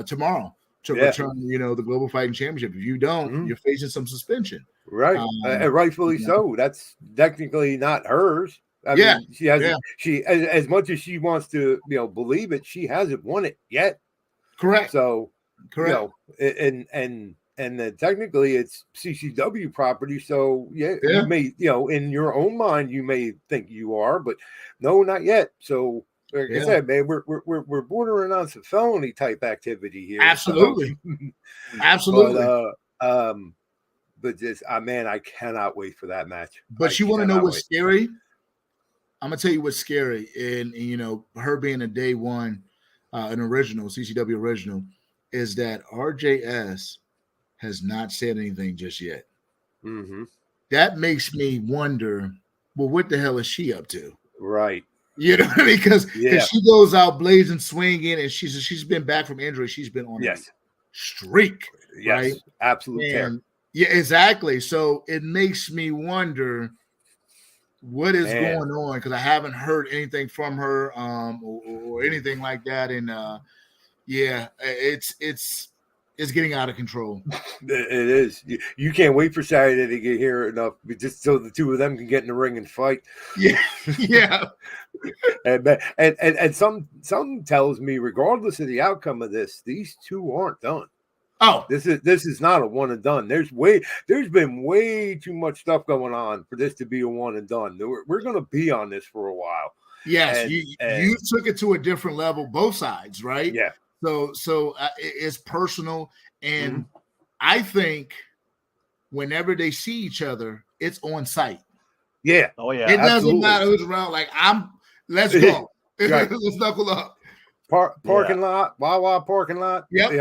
[SPEAKER 3] tomorrow to return the Global Fighting Championship. If you don't, you're facing some suspension.
[SPEAKER 2] Right, and rightfully so. That's technically not hers. I mean, she hasn't. She as much as she wants to, believe it, she hasn't won it yet.
[SPEAKER 3] Correct.
[SPEAKER 2] So, and then technically it's CCW property. So you may, in your own mind, you may think you are, but no, not yet. So, like I said, man, we're bordering on some felony type activity here.
[SPEAKER 3] Absolutely, absolutely.
[SPEAKER 2] But just, man, I cannot wait for that match.
[SPEAKER 3] But you want to know what's scary? I'm gonna tell you what's scary, and her being a day one, an original CCW original, is that RJS has not said anything just yet.
[SPEAKER 2] Mm-hmm.
[SPEAKER 3] That makes me wonder, well, what the hell is she up to?
[SPEAKER 2] Right.
[SPEAKER 3] Because she goes out blazing, swinging, and she's been back from injury. She's been on a streak.
[SPEAKER 2] Yes,
[SPEAKER 3] right?
[SPEAKER 2] Absolute tear.
[SPEAKER 3] Yeah, exactly. So it makes me wonder what is going on, because I haven't heard anything from her or anything like that. And it's getting out of control.
[SPEAKER 2] It is. You can't wait for Saturday to get here enough just so the two of them can get in the ring and fight.
[SPEAKER 3] Yeah.
[SPEAKER 2] and some tells me, regardless of the outcome of this, these two aren't done.
[SPEAKER 3] Oh,
[SPEAKER 2] this is not a one and done. There's been way too much stuff going on for this to be a one and done. We're going to be on this for a while.
[SPEAKER 3] Yes, you took it to a different level, both sides, right?
[SPEAKER 2] Yeah.
[SPEAKER 3] So it's personal, and I think whenever they see each other, it's on site.
[SPEAKER 2] Yeah.
[SPEAKER 1] Oh yeah.
[SPEAKER 3] It doesn't matter who's around. Like, let's go. Right. Let's knuckle up.
[SPEAKER 2] Parking lot, Wawa parking lot.
[SPEAKER 3] Yep.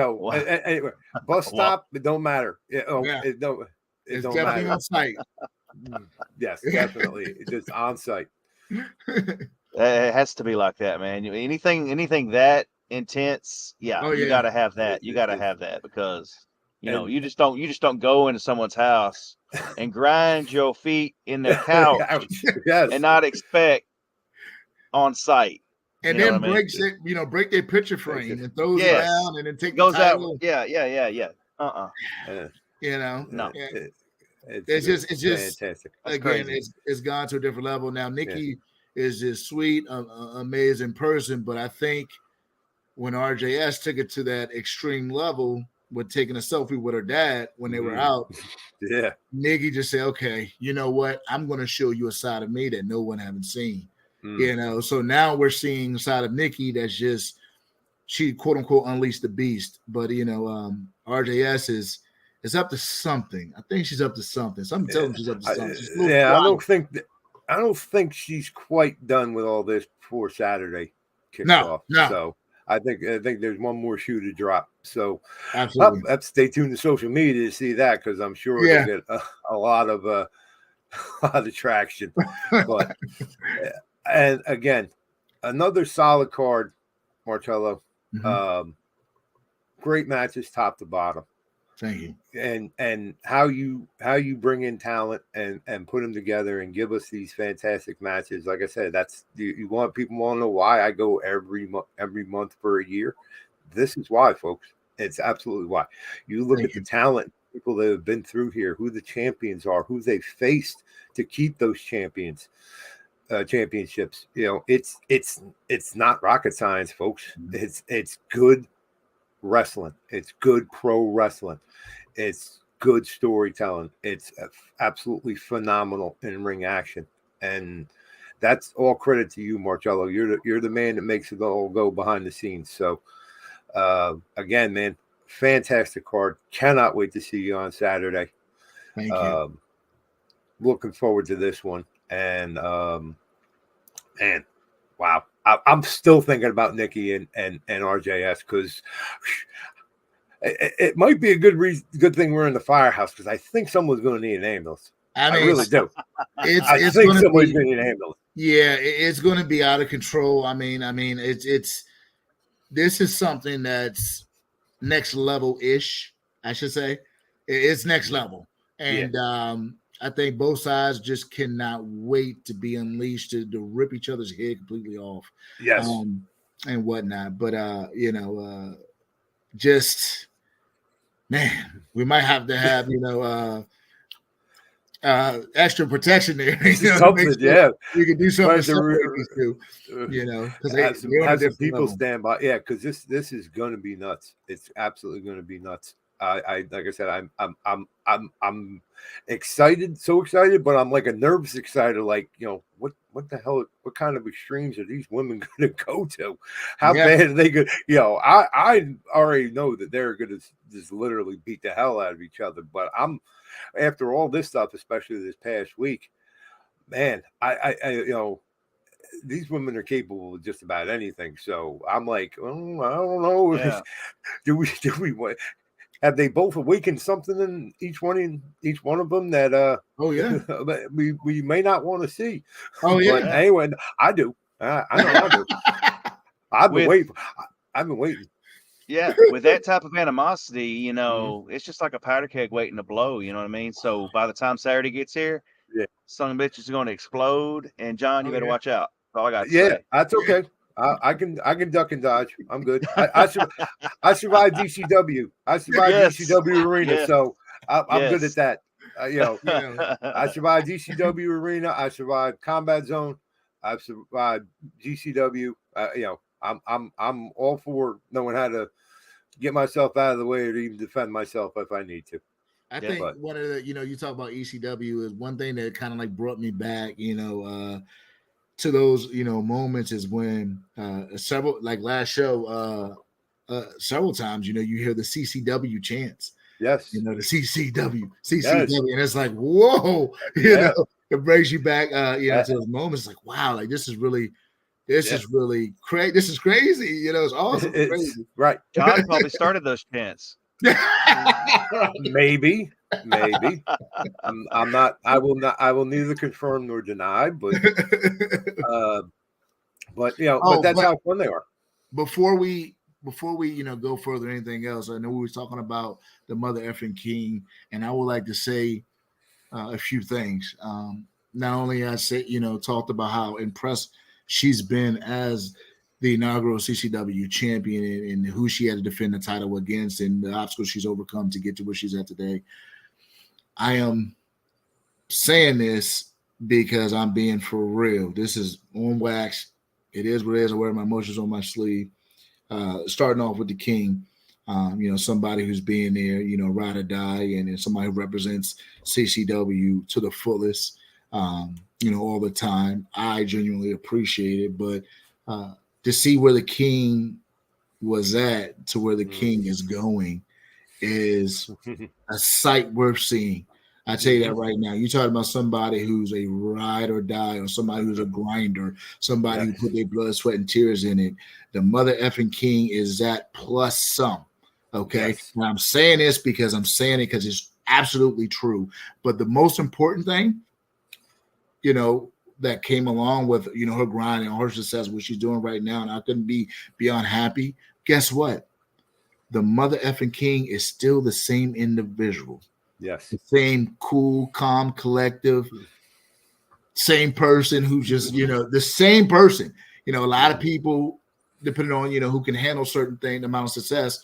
[SPEAKER 2] Anyway, bus stop. It don't matter. It's
[SPEAKER 3] definitely
[SPEAKER 2] matter.
[SPEAKER 3] on site.
[SPEAKER 2] Yes, definitely. It's just on site.
[SPEAKER 1] It has to be like that, man. Anything that intense, you got to have that. You got to have that because you just don't go into someone's house and grind your feet in their couch and not expect on site.
[SPEAKER 3] And then breaks it, break their picture frame and throws it down and then goes
[SPEAKER 1] out. Yeah.
[SPEAKER 3] No.
[SPEAKER 2] It's just
[SPEAKER 3] fantastic. Again, it's gone to a different level. Now, Nikki is this sweet, amazing person, but I think when RJS took it to that extreme level with taking a selfie with her dad when they were out, Nikki just said, okay, you know what? I'm going to show you a side of me that no one haven't seen. So now we're seeing a side of Nikki that's just, she quote unquote unleashed the beast. But RJS is up to something. I think she's up to something. Something tells me she's up to something.
[SPEAKER 2] I don't think she's quite done with all this before Saturday kicks off.
[SPEAKER 3] No.
[SPEAKER 2] So I think there's one more shoe to drop. So
[SPEAKER 3] Absolutely.
[SPEAKER 2] stay tuned to social media to see that, because I'm sure it'll get a lot of a lot of traction. But and again, another solid card, Marcello. Great matches, top to bottom.
[SPEAKER 3] Thank you.
[SPEAKER 2] And how you bring in talent and put them together and give us these fantastic matches. Like I said, that's you want people want to know why I go every month for a year. This is why, folks. It's absolutely why. You look at the talent, people that have been through here, who the champions are, who they faced to keep those championships. You know, it's not rocket science, folks. It's good wrestling. It's good pro wrestling. It's good storytelling. It's absolutely phenomenal in ring action, and that's all credit to you, Marcello. You're the man that makes it all go behind the scenes. So again, man, fantastic card. Cannot wait to see you on Saturday.
[SPEAKER 3] Thank you.
[SPEAKER 2] Looking forward to this one. And man, wow. I'm still thinking about Nikki and RJS, because it might be a good thing we're in the firehouse, because I think someone's going to need an ambulance. I really do. I think somebody's going to need an ambulance.
[SPEAKER 3] Yeah, it's going to be out of control. I mean, it's this is something that's next level ish. I should say it's next level, and I think both sides just cannot wait to be unleashed to rip each other's head completely off.
[SPEAKER 2] Yes.
[SPEAKER 3] And whatnot. But just man, we might have to have extra protection there. We can do something to because
[SPEAKER 2] have some people stand by. Yeah, because this is going to be nuts. It's absolutely going to be nuts. I like I said, I'm excited, so excited, but I'm like a nervous excited. Like, what the hell? What kind of extremes are these women going to go to? How bad are they going? I already know that they're going to just literally beat the hell out of each other. But after all this stuff, especially this past week, man, I these women are capable of just about anything. So I'm like, I don't know.
[SPEAKER 1] Yeah.
[SPEAKER 2] Do we want? Have they both awakened something in each one of them that we may not want to see?
[SPEAKER 3] Oh yeah.
[SPEAKER 2] But anyway, I do. I know I do. I've been waiting.
[SPEAKER 1] Yeah, with that type of animosity, it's just like a powder keg waiting to blow. You know what I mean? So by the time Saturday gets here, some bitches are going to explode. And John, you better watch out. That's all I got to say.
[SPEAKER 2] That's okay. I can duck and dodge. I'm good. I survived DCW. I survived DCW Arena, so I'm good at that. I survived DCW Arena. I survived Combat Zone. I've survived GCW. I'm all for knowing how to get myself out of the way or even defend myself if I need to.
[SPEAKER 3] I think one of the you talk about ECW is one thing that kind of like brought me back. To those moments is when several, like last show, several times you hear the CCW chants.
[SPEAKER 2] Yes,
[SPEAKER 3] the CCW, and it's like whoa, it brings you back to those moments. Like wow, like this is really crazy. This is crazy. It's awesome. It's crazy.
[SPEAKER 2] Right.
[SPEAKER 1] John probably started those chants.
[SPEAKER 2] Maybe. I'm not. I will neither confirm nor deny. But that's how fun they are.
[SPEAKER 3] Before we go further, anything else? I know we were talking about the mother effing king, and I would like to say a few things. Not only I said talked about how impressed she's been as the inaugural CCW champion and who she had to defend the title against and the obstacles she's overcome to get to where she's at today. I am saying this because I'm being for real. This is on wax. It is what it is. I wear my emotions on my sleeve. Starting off with the king, somebody who's being there, ride or die, and somebody who represents CCW to the fullest, all the time. I genuinely appreciate it, but to see where the king was at to where the king is going is a sight worth seeing. I tell you that right now. You're talking about somebody who's a ride or die, or somebody who's a grinder, somebody who put their blood, sweat, and tears in it. The mother effing king is that plus some. Okay.
[SPEAKER 2] Yes.
[SPEAKER 3] Now I'm saying this because it's absolutely true. But the most important thing, that came along with, her grind and her success, what she's doing right now, and I couldn't be beyond happy. Guess what? The mother effing king is still the same individual.
[SPEAKER 2] Yes.
[SPEAKER 3] The same cool, calm, collective, same person who just, the same person. A lot of people, depending on, who can handle certain things, the amount of success,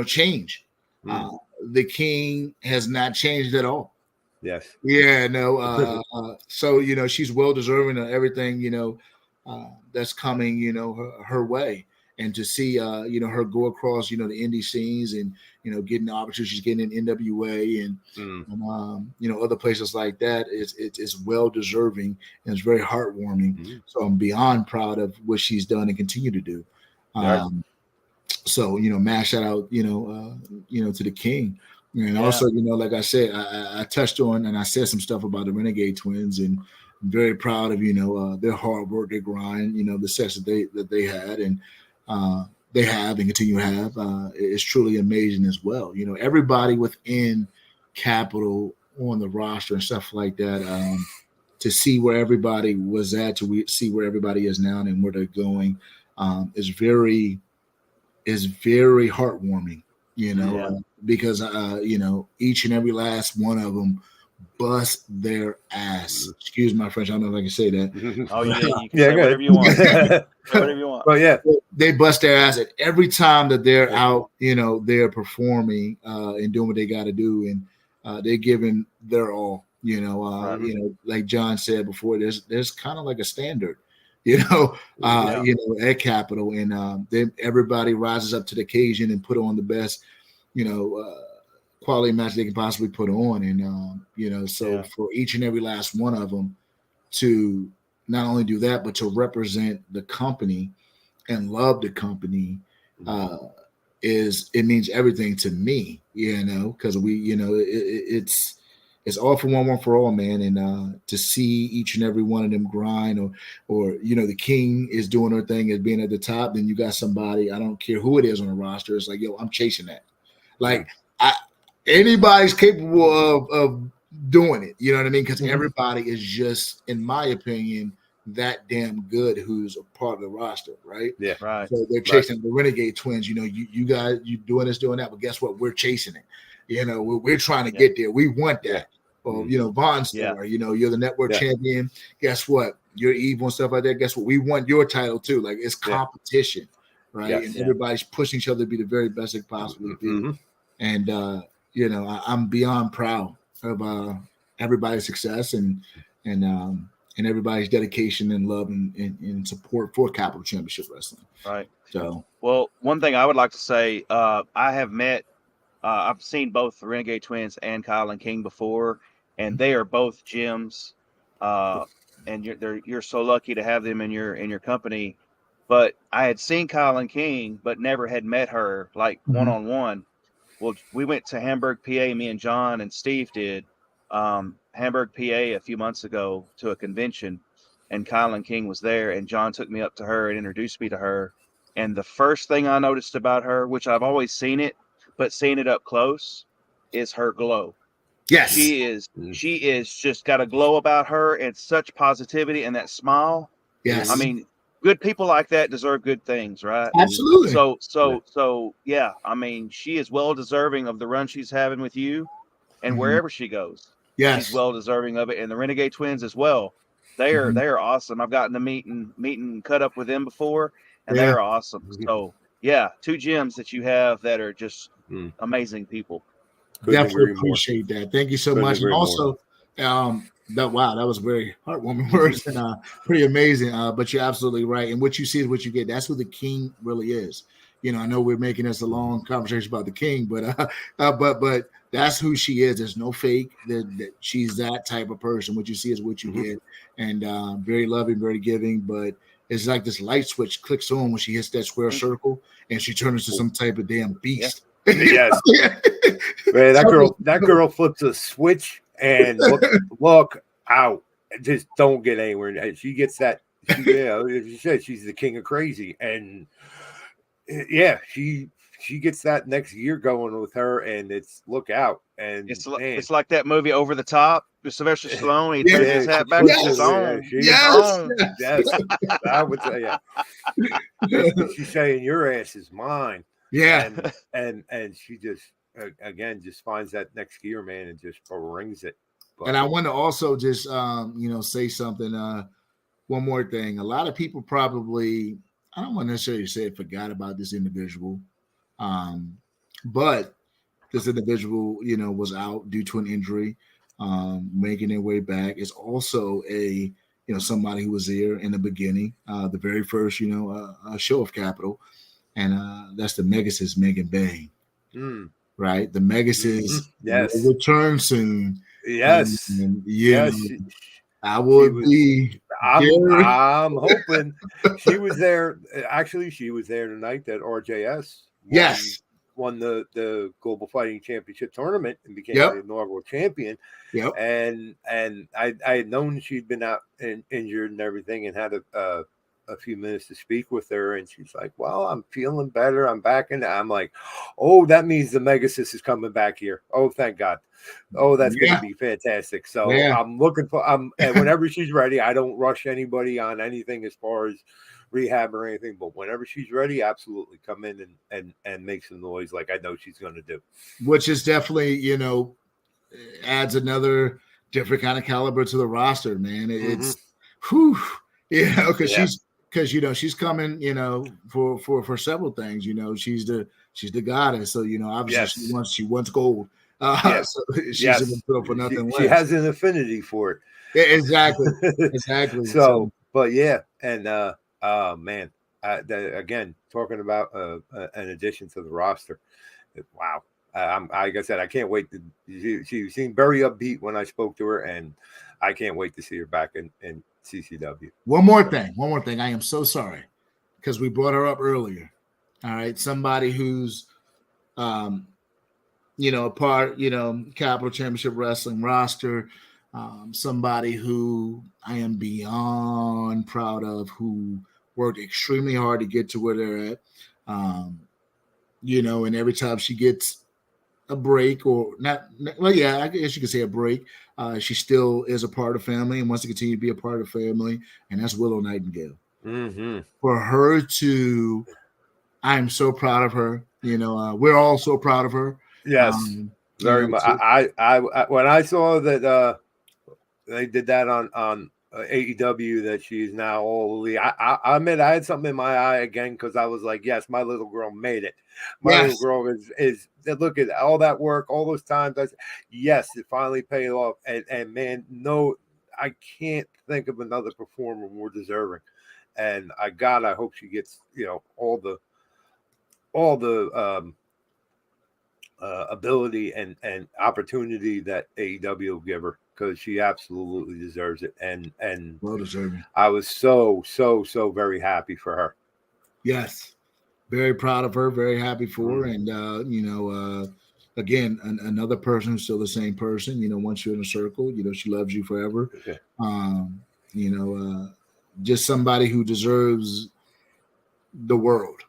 [SPEAKER 3] change. The king has not changed at all.
[SPEAKER 2] Yes.
[SPEAKER 3] Yeah, no. So, she's well deserving of everything, that's coming, her way. And to see, her go across, the indie scenes and, getting the opportunities she's getting in NWA and other places like that, it's well deserving and it's very heartwarming. So I'm beyond proud of what she's done and continue to do. So, mad shout out, to the king. And also, like I said, I touched on and I said some stuff about the Renegade Twins, and I'm very proud of, their hard work, their grind, the success that they had and they have and continue to have is truly amazing as well. Everybody within Capital on the roster and stuff like that, to see where everybody was at, to see where everybody is now and where they're going, is very heartwarming. Because each and every last one of them bust their ass. Excuse my French. I don't know if I can say that.
[SPEAKER 1] Oh yeah, you can say whatever you want. Whatever you want.
[SPEAKER 2] Well, yeah,
[SPEAKER 3] they bust their ass at every time that they're out. They're performing and doing what they got to do, and they're giving their all. Like John said before, there's kind of like a standard. At Capital, and then everybody rises up to the occasion and put on the best, quality match they can possibly put on. And, for each and every last one of them to not only do that, but to represent the company and love the company, it means everything to me, because it's all for one for all, man. And to see each and every one of them grind, or the king is doing her thing as being at the top, then you got somebody, I don't care who it is on the roster, it's like, yo, I'm chasing that. Like anybody's capable of doing it. You know what I mean? Because everybody is just, in my opinion, that damn good who's a part of the roster, right?
[SPEAKER 2] Yeah,
[SPEAKER 1] right.
[SPEAKER 3] So they're chasing the Renegade Twins. You guys, you doing this, doing that, but guess what? We're chasing it. We're trying to get there. We want that. Or Von Star, you're the network champion. Guess what? You're evil and stuff like that. Guess what? We want your title too. Like, it's competition, right?
[SPEAKER 2] Yes.
[SPEAKER 3] And everybody's pushing each other to be the very best they possibly be. And I'm beyond proud of everybody's success and everybody's dedication and love and support for Capital Championship Wrestling.
[SPEAKER 1] Right.
[SPEAKER 3] So,
[SPEAKER 1] well, one thing I would like to say, I have met, I've seen both the Renegade Twins and Kyle and King before, and they are both gems. And you're so lucky to have them in your company. But I had seen Kyle and King, but never had met her like one-on-one. Well, we went to Hamburg, PA. Me and John and Steve did Hamburg, PA a few months ago to a convention, and Kyle and King was there, and John took me up to her and introduced me to her. And the first thing I noticed about her, which I've always seen it, but seeing it up close, is her glow.
[SPEAKER 3] Yes,
[SPEAKER 1] she is just got a glow about her and such positivity and that smile.
[SPEAKER 3] Yes,
[SPEAKER 1] I mean, good people like that deserve good things, right?
[SPEAKER 3] Absolutely.
[SPEAKER 1] So yeah. I mean, she is well deserving of the run she's having with you, and wherever she goes, she's well deserving of it. And the Renegade Twins as well. They are awesome. I've gotten to meet and cut up with them before, and they are awesome. So yeah, two gems that you have that are just amazing people.
[SPEAKER 3] Definitely appreciate that. Thank you so much. And also, that was very heartwarming words and pretty amazing. But you're absolutely right. And what you see is what you get. That's who the king really is. I know we're making this a long conversation about the king, but that's who she is. There's no fake. That she's that type of person. What you see is what you get, and very loving, very giving. But it's like this light switch clicks on when she hits that square circle, and she turns into some type of damn beast.
[SPEAKER 2] Yes. Man, that girl flips a switch and look out. Just don't get anywhere. And she gets that. She said she's the king of crazy, and yeah, she gets that next year going with her, and it's look out. And
[SPEAKER 1] it's like that movie Over the Top with Sylvester Stallone. He turns his hat back. She's on.
[SPEAKER 2] Yes. I would say, yeah. She's saying your ass is mine.
[SPEAKER 3] Yeah.
[SPEAKER 2] And she just again just finds that next gear, man, and just rings it.
[SPEAKER 3] But, and I want to also just say something. One more thing. A lot of people probably, I don't want to necessarily say forgot about this individual, but this individual, was out due to an injury, making their way back. Is also somebody who was there in the beginning, the very first, show of Capital, and that's the Megasis Megan Bang, right? The Megasis will return soon.
[SPEAKER 2] Yes,
[SPEAKER 3] and I would be.
[SPEAKER 2] I'm hoping she was there. Actually, she was there tonight that RJS won the Global Fighting Championship tournament and became the inaugural champion.
[SPEAKER 3] Yep.
[SPEAKER 2] And I had known she'd been out and injured and everything, and had a few minutes to speak with her, and she's like, well, I'm feeling better. I'm back in. I'm like, oh, that means the Megasis is coming back here. Oh, thank God. Oh, that's going to be fantastic. So I'm looking for, and whenever she's ready, I don't rush anybody on anything as far as rehab or anything, but whenever she's ready, absolutely come in and make some noise like I know she's going to do.
[SPEAKER 3] Which is definitely, adds another different kind of caliber to the roster, man. It's, because she's coming, for several things. She's the goddess. So obviously she wants gold. So she's going to put up for nothing.
[SPEAKER 2] She has an affinity for it.
[SPEAKER 3] Yeah, exactly.
[SPEAKER 2] So, but yeah, and man, again, talking about an addition to the roster. Wow. Like I said, I can't wait. She seemed very upbeat when I spoke to her, and I can't wait to see her back in CCW.
[SPEAKER 3] One more thing. I am so sorry because we brought her up earlier. All right. Somebody who's, a part, Capital Championship Wrestling roster. Somebody who I am beyond proud of, who worked extremely hard to get to where they're at. And every time she gets a break or not, well, yeah, I guess you could say a break. She still is a part of the family and wants to continue to be a part of the family, and that's Willow Nightingale.
[SPEAKER 2] Mm-hmm.
[SPEAKER 3] For her to, I'm so proud of her. We're all so proud of her.
[SPEAKER 2] Yes, very much. I when I saw that they did that on AEW, that she's now all elite, I admit I had something in my eye again, because I was like, yes, my little girl made it. My little girl is look at all that work, all those times. Yes, it finally paid off. And man, no, I can't think of another performer more deserving. And I hope she gets all the ability and opportunity that AEW will give her, because she absolutely deserves it. And
[SPEAKER 3] well deserved.
[SPEAKER 2] I was so very happy for her.
[SPEAKER 3] Yes. Very proud of her, very happy for her. And, again, another person who's still the same person, once you're in a circle, she loves you forever.
[SPEAKER 2] Okay.
[SPEAKER 3] Just somebody who deserves the world,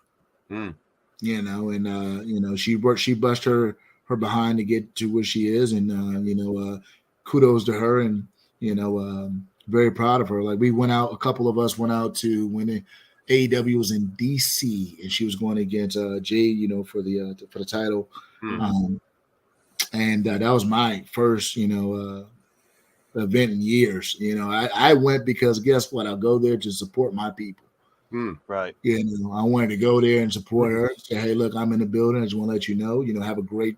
[SPEAKER 2] Mm.
[SPEAKER 3] She bust her behind to get to where she is. And, kudos to her, and, very proud of her. Like, a couple of us went out to when AEW was in DC, and she was going against Jade, for the title.
[SPEAKER 2] Mm-hmm.
[SPEAKER 3] And that was my first, event in years. I went because guess what? I'll go there to support my people.
[SPEAKER 1] Right.
[SPEAKER 3] I wanted to go there and support her. Say, hey, look, I'm in the building. I just want to let you know. Have a great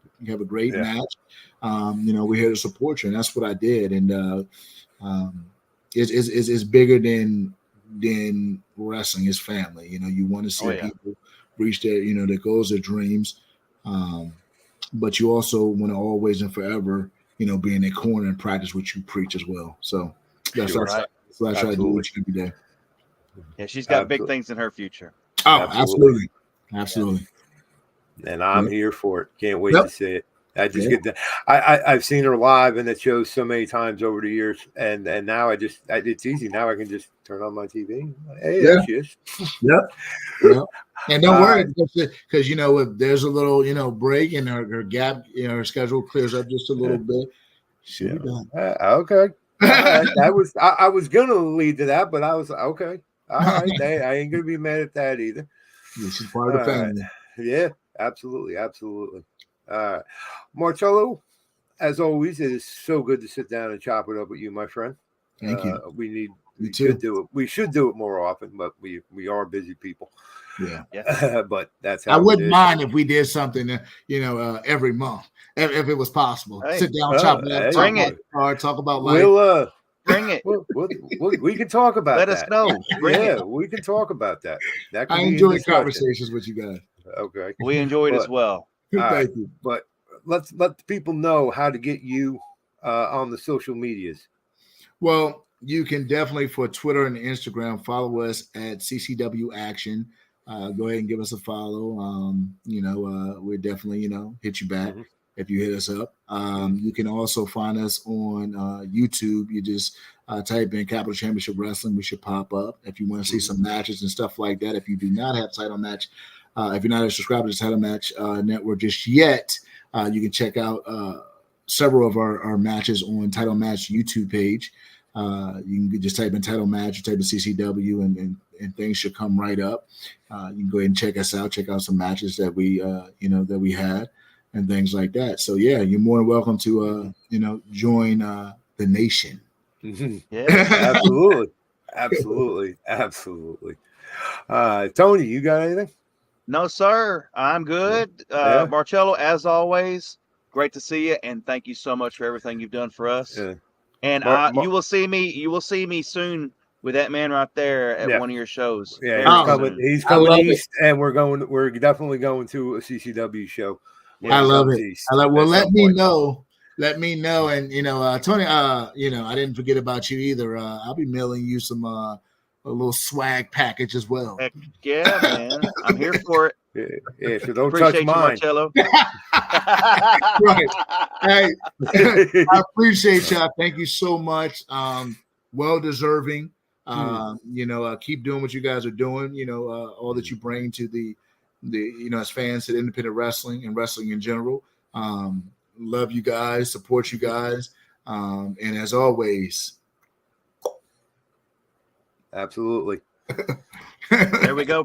[SPEAKER 3] match. We're here to support you, and that's what I did. And it's bigger than wrestling. It's family. You want to see people reach their their goals, their dreams, but you also want to always and forever be in their corner and practice what you preach as well. So that's what I try to do each and every day.
[SPEAKER 1] Yeah, she's got big things in her future.
[SPEAKER 3] Oh, absolutely.
[SPEAKER 2] And I'm here for it. Can't wait to see it. I just get that. I've seen her live and it shows so many times over the years, and now it's easy. Now I can just turn on my TV. Hey, there she is.
[SPEAKER 3] Yep. And don't worry, because if there's a little break and her gap, her schedule clears up just a little bit, she'll be done.
[SPEAKER 2] Okay. That was I was gonna lead to that, but I was okay. All right, I ain't gonna be mad at that either.
[SPEAKER 3] Yeah, she's part of the family.
[SPEAKER 2] Yeah, absolutely. Marchello, as always, it is so good to sit down and chop it up with you, my friend.
[SPEAKER 3] Thank you.
[SPEAKER 2] We should do it. We should do it more often, but we are busy people.
[SPEAKER 1] Yeah.
[SPEAKER 2] But that's how
[SPEAKER 3] I wouldn't mind if we did something, every month, if it was possible.
[SPEAKER 1] Hey.
[SPEAKER 3] Sit down, chop it up,
[SPEAKER 1] bring it.
[SPEAKER 3] Talk about life.
[SPEAKER 1] Bring it.
[SPEAKER 2] We can talk about
[SPEAKER 1] Let
[SPEAKER 2] that.
[SPEAKER 1] us know. Bring it.
[SPEAKER 2] We can talk about that.
[SPEAKER 3] I enjoy conversations with you guys.
[SPEAKER 2] Okay.
[SPEAKER 1] We enjoyed as well.
[SPEAKER 3] Thank you.
[SPEAKER 2] But let's let the people know how to get you on the social medias.
[SPEAKER 3] Well, you can definitely, for Twitter and Instagram, follow us at CCW Action. Go ahead and give us a follow. We'll definitely, hit you back if you hit us up. You can also find us on YouTube. You just type in Capital Championship Wrestling. We should pop up. If you want to see some matches and stuff like that. If you do not have Title Match, if you're not a subscriber to Title Match Network just yet, you can check out several of our matches on Title Match YouTube page. You can just type in Title Match, or type in CCW, and things should come right up. You can go ahead and check us out, check out some matches that we had and things like that. So yeah, you're more than welcome to join the nation.
[SPEAKER 1] Yeah,
[SPEAKER 2] absolutely. Tony, you got anything?
[SPEAKER 1] No, sir. I'm good. Marchello, as always, great to see you, and thank you so much for everything you've done for us.
[SPEAKER 2] Yeah.
[SPEAKER 1] And you will see me soon with that man right there at one of your shows.
[SPEAKER 2] Yeah, he's coming east, and we're definitely going to a CCW show.
[SPEAKER 3] I love it. Well, let me know. And Tony, I didn't forget about you either. I'll be mailing you some a little swag package as well.
[SPEAKER 1] Heck yeah, man. I'm here for it.
[SPEAKER 2] Yeah, so don't
[SPEAKER 1] appreciate
[SPEAKER 2] touch mine.
[SPEAKER 1] Marchello.
[SPEAKER 3] Right. Hey, I appreciate y'all. Thank you so much. Well deserving. Keep doing what you guys are doing. All that you bring to the as fans to independent wrestling and wrestling in general. Love you guys, support you guys, and as always,
[SPEAKER 2] absolutely.
[SPEAKER 1] There we go.